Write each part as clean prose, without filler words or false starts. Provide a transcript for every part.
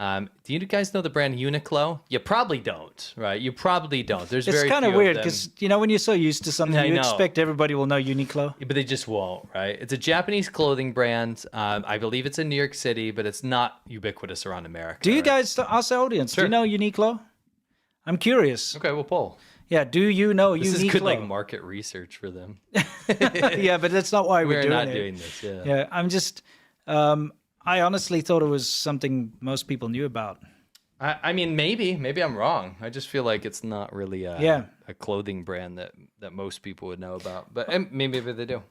Do you guys know the brand Uniqlo? You probably don't, right? You probably don't. There's It's very kind of few weird them. because, when you're so used to something, I you know. expect everybody will know Uniqlo. But they just won't, right? It's a Japanese clothing brand. I believe it's in New York City, but it's not ubiquitous around America. Do you right? guys, ask the audience, do Sure. you know Uniqlo? I'm curious. Okay, we'll poll. Yeah, do you know This Uniqlo? is good, like, market research for them. Yeah, but that's not why we're We're doing not it. doing this, yeah. Yeah, I'm just, I honestly thought it was something most people knew about. I mean, maybe I'm wrong. I just feel like it's not really a clothing brand that most people would know about. But maybe they do.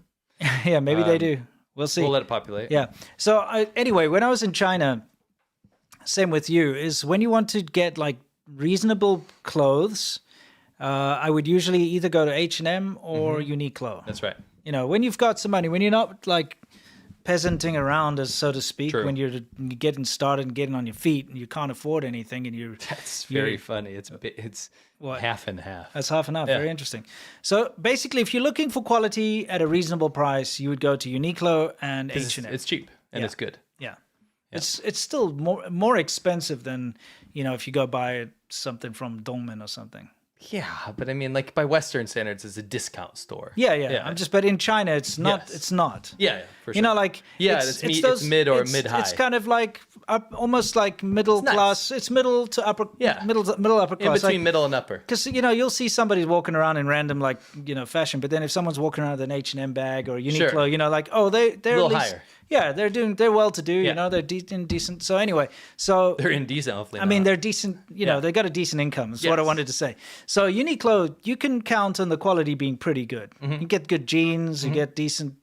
Yeah, maybe they do. We'll see. We'll let it populate. Yeah. So anyway, when I was in China, same with you, is when you want to get like reasonable clothes, I would usually either go to H&M or Uniqlo. That's right. When you've got some money, when you're not like peasanting around, as so to speak, True. when you're getting started and getting on your feet and you can't afford anything and That's very funny. It's What? half and half. That's half and half. Yeah. Very interesting. So basically, if you're looking for quality at a reasonable price, you would go to Uniqlo and H&M. It's cheap and Yeah. it's good. Yeah. It's still more expensive than, if you go buy something from Dongmen or something. Yeah, but I mean, like, by Western standards, it's a discount store. Yeah. But in China, it's not. Yes. It's not. Yeah, for sure. Like it's mid or mid-high. It's kind of like almost like middle nice. class. It's middle to upper. Yeah. middle upper in class. between middle and upper. Because you'll see somebody walking around in random fashion, but then if someone's walking around with an H&M bag or Uniqlo, Sure. they're A little at least, higher. Yeah, they're well to do. Yeah. They're decent. So anyway, They're indecent, hopefully. I mean, not. they're decent. They got a decent income. That's what I Yes. wanted to say. So Uniqlo, you can count on the quality being pretty good. You get good jeans, you get decent,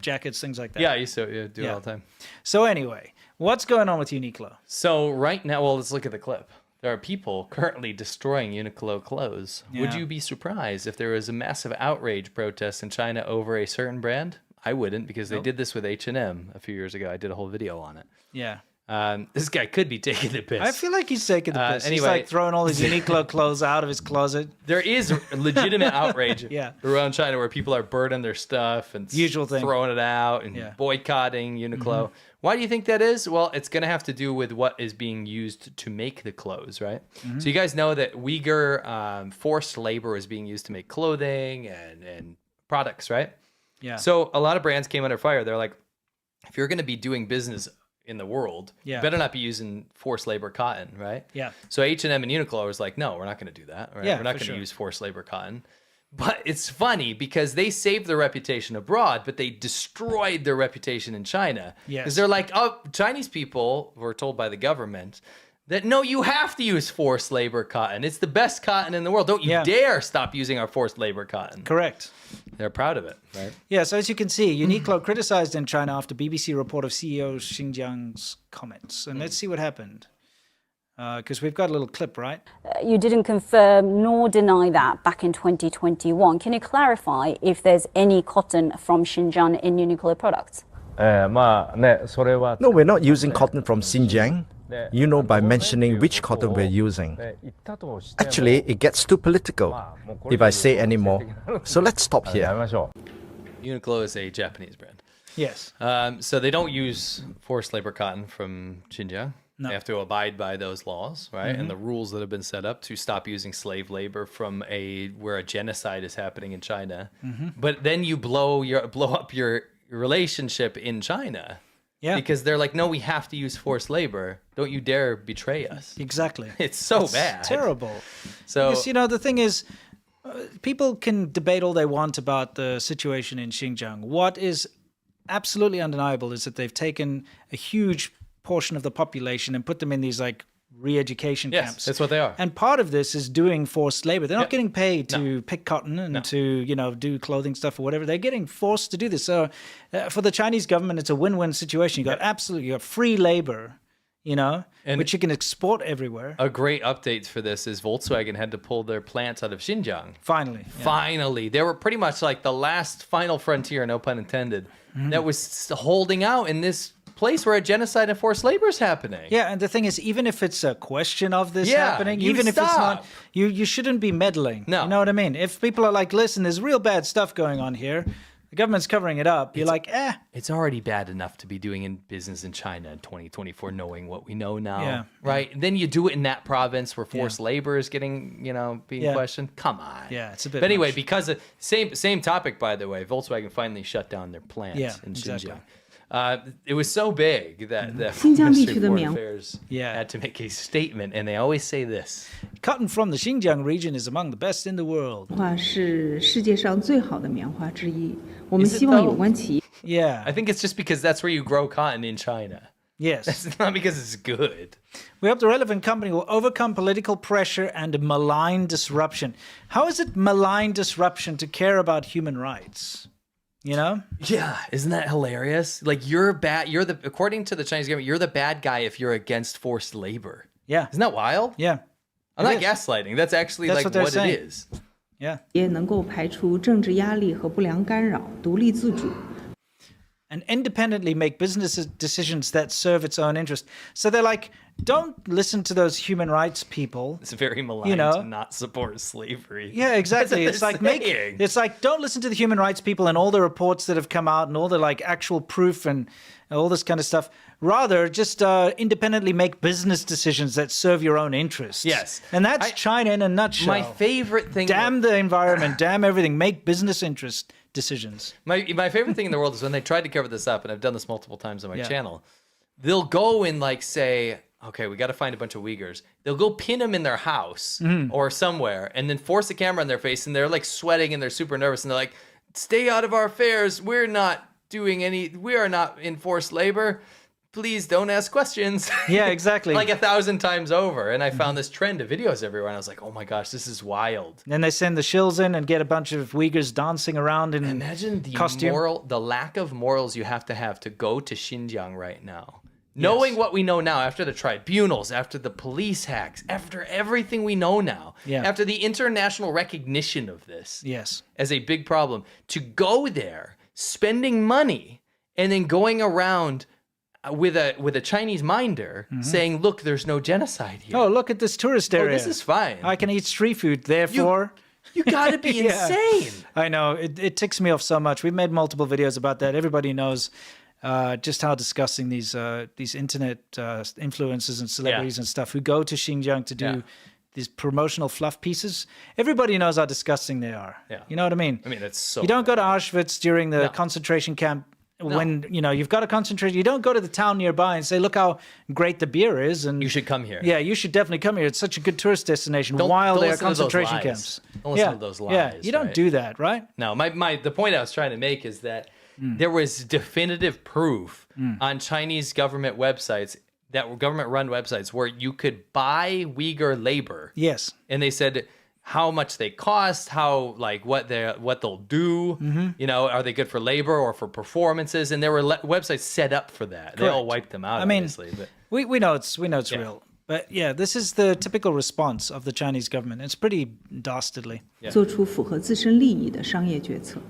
jackets, things like that. Yeah, I used to do it all the time. So anyway, what's going on with Uniqlo? So right now, well, let's look at the clip. There are people currently destroying Uniqlo clothes. Would Yeah. you be surprised if there was a massive outrage protest in China over a certain brand? I wouldn't, because they did this with H&M a few years ago. I did a whole video on it. Yeah. This guy could be taking the piss. I feel like he's taking the piss. He's anyway. like throwing all his Uniqlo clothes out of his closet. There is legitimate outrage Yeah. around China where people are burning their stuff and Usual thing. throwing it out and Yeah. boycotting Uniqlo. Why do you think that is? Well, it's going to have to do with what is being used to make the clothes, right? So you guys know that Uyghur forced labor is being used to make clothing and products, right? Yeah. So a lot of brands came under fire. They're like, if you're going to be doing business in the world, Yeah. you better not be using forced labor cotton, right? Yeah. So H&M and Uniqlo was like, no, we're not going to do that. Right? Yeah, we're not for going to sure. use forced labor cotton. But it's funny because they saved their reputation abroad, but they destroyed their reputation in China. Yes. Because they're like, oh, Chinese people were told by the government that, no, you have to use forced labor cotton. It's the best cotton in the world. Don't you Yeah. dare stop using our forced labor cotton. Correct. They're proud of it, right? Yeah, so as you can see, Uniqlo criticized in China after BBC report of CEO Xinjiang's comments. And let's see what happened. Because we've got a little clip, right? You didn't confirm nor deny that back in 2021. Can you clarify if there's any cotton from Xinjiang in Uniqlo products? No, we're not using cotton from Xinjiang. By mentioning which cotton we're using. Actually, it gets too political if I say any more. So let's stop here. Uniqlo is a Japanese brand. Yes. So they don't use forced labor cotton from Xinjiang. No. They have to abide by those laws, right? And the rules that have been set up to stop using slave labor from where a genocide is happening in China. But then you blow up your relationship in China. Yeah. Because they're like, no, we have to use forced labor. Don't you dare betray us. Exactly. It's so bad. Terrible. So Because, the thing is, people can debate all they want about the situation in Xinjiang. What is absolutely undeniable is that they've taken a huge portion of the population and put them in these like re-education yes, camps. that's what they are. And part of this is doing forced labor. They're not Yeah. getting paid to pick cotton and to, do clothing stuff or whatever. They're getting forced to do this. So for the Chinese government, it's a win-win situation. You got free labor, which you can export everywhere. A great update for this is Volkswagen had to pull their plants out of Xinjiang. Finally. Yeah. Finally. They were pretty much like the last final frontier, no pun intended, Mm-hmm. that was holding out in this place where a genocide and forced labor is happening. Yeah, and the thing is, even if it's a question of this Yeah, happening, you even if it's stop. not, you shouldn't be meddling. No. You know what I mean? If people are like, listen, there's real bad stuff going on here, The government's covering it up. You're like, It's already bad enough to be doing in business in China in 2024, knowing what we know now, right? And then you do it in that province where forced labor is getting, being questioned. Come on. Yeah, it's a bit But anyway, much. because of same topic, by the way, Volkswagen finally shut down their plant in exactly. Xinjiang. It was so big that the Ministry Ministry of of Foreign Foreign Affairs had to make a statement, and they always say this. Cotton from the Xinjiang region is among the best in the world. 棉花是世界上最好的棉花之一。我们希望有关企业 Yeah. I think it's just because that's where you grow cotton in China. Yes. It's not because it's good. We hope the relevant company will overcome political pressure and malign disruption. How is it malign disruption to care about human rights? Yeah, isn't that hilarious? Like you're bad. According to the Chinese government, you're the bad guy if you're against forced labor. Yeah. Isn't that wild? Yeah. I'm not gaslighting. That's actually That's like what what they're it saying. is. Yeah. 能够排除政治压力和不良干扰，独立自主。 And independently make business decisions that serve its own interest. So they're like, don't listen to those human rights people. It's very malign to not support slavery. Yeah, exactly. That's what It's like don't listen to the human rights people and all the reports that have come out and all the like actual proof and all this kind of stuff. Rather, just independently make business decisions that serve your own interests. Yes. And that's China in a nutshell. My favorite thing. Damn the environment, damn everything. Make business interest decisions. My favorite thing in the world is when they tried to cover this up, and I've done this multiple times on my channel. They'll go and like say, okay, we got to find a bunch of Uyghurs. They'll go pin them in their house or somewhere and then force a camera on their face, and they're like sweating and they're super nervous, and they're like, stay out of our affairs. We are not in forced labor. Please don't ask questions. Yeah, exactly. Like 1,000 times over. And I found this trend of videos everywhere, and I was like, oh my gosh, this is wild. Then they send the shills in and get a bunch of Uyghurs dancing around in Imagine the costume. the lack of morals you have to go to Xinjiang right now. Knowing what we know now, after the tribunals, after the police hacks, after everything we know now, after the international recognition of this as a big problem, to go there, spending money, and then going around with a Chinese minder saying, look, there's no genocide here. Oh, look at this tourist area. This is fine. I can eat street food, therefore... You gotta be insane. I know. It ticks me off so much. We've made multiple videos about that. Everybody knows just how disgusting these internet influencers and celebrities and stuff who go to Xinjiang to do these promotional fluff pieces. Everybody knows how disgusting they are. Yeah. You know what I mean? I mean, it's so... You don't go to Auschwitz during the concentration camp when, you've got to concentrate. You don't go to the town nearby and say, look how great the beer is. And you should come here. Yeah, you should definitely come here. It's such a good tourist destination while there are concentration camps. Don't listen to those lies. Yeah, you don't do that, right? No, the point I was trying to make is that there was definitive proof on Chinese government websites, that were government-run websites, where you could buy Uyghur labor. Yes. And they said how much they cost, how what they'll do. Are they good for labor or for performances? And there were websites set up for that. Correct. They all wiped them out. Obviously, but we know it's real. But yeah, this is the typical response of the Chinese government. It's pretty dastardly. 做出符合自身利益的商业决策。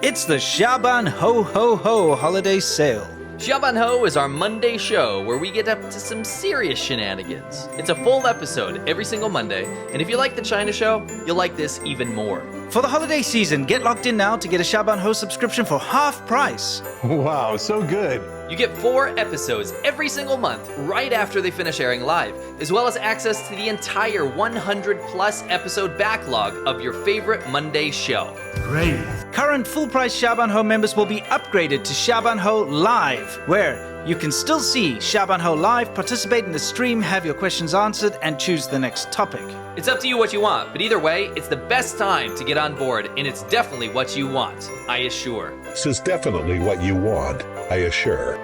It's the Xiaoban Ho Ho Ho holiday sale. Xiaoban Ho is our Monday show where we get up to some serious shenanigans. It's a full episode every single Monday, and if you like the China show, you'll like this even more. For the holiday season, get locked in now to get a Xiaoban Ho subscription for half price. Wow, so good. You get 4 episodes every single month right after they finish airing live, as well as access to the entire 100-plus episode backlog of your favorite Monday show. Great. Current full-price Xiaoban Ho members will be upgraded to Xiaoban Ho Live, where you can still see Xiaoban Ho Live, participate in the stream, have your questions answered, and choose the next topic. It's up to you what you want, but either way, it's the best time to get on board, and it's definitely what you want, I assure. This is definitely what you want, I assure.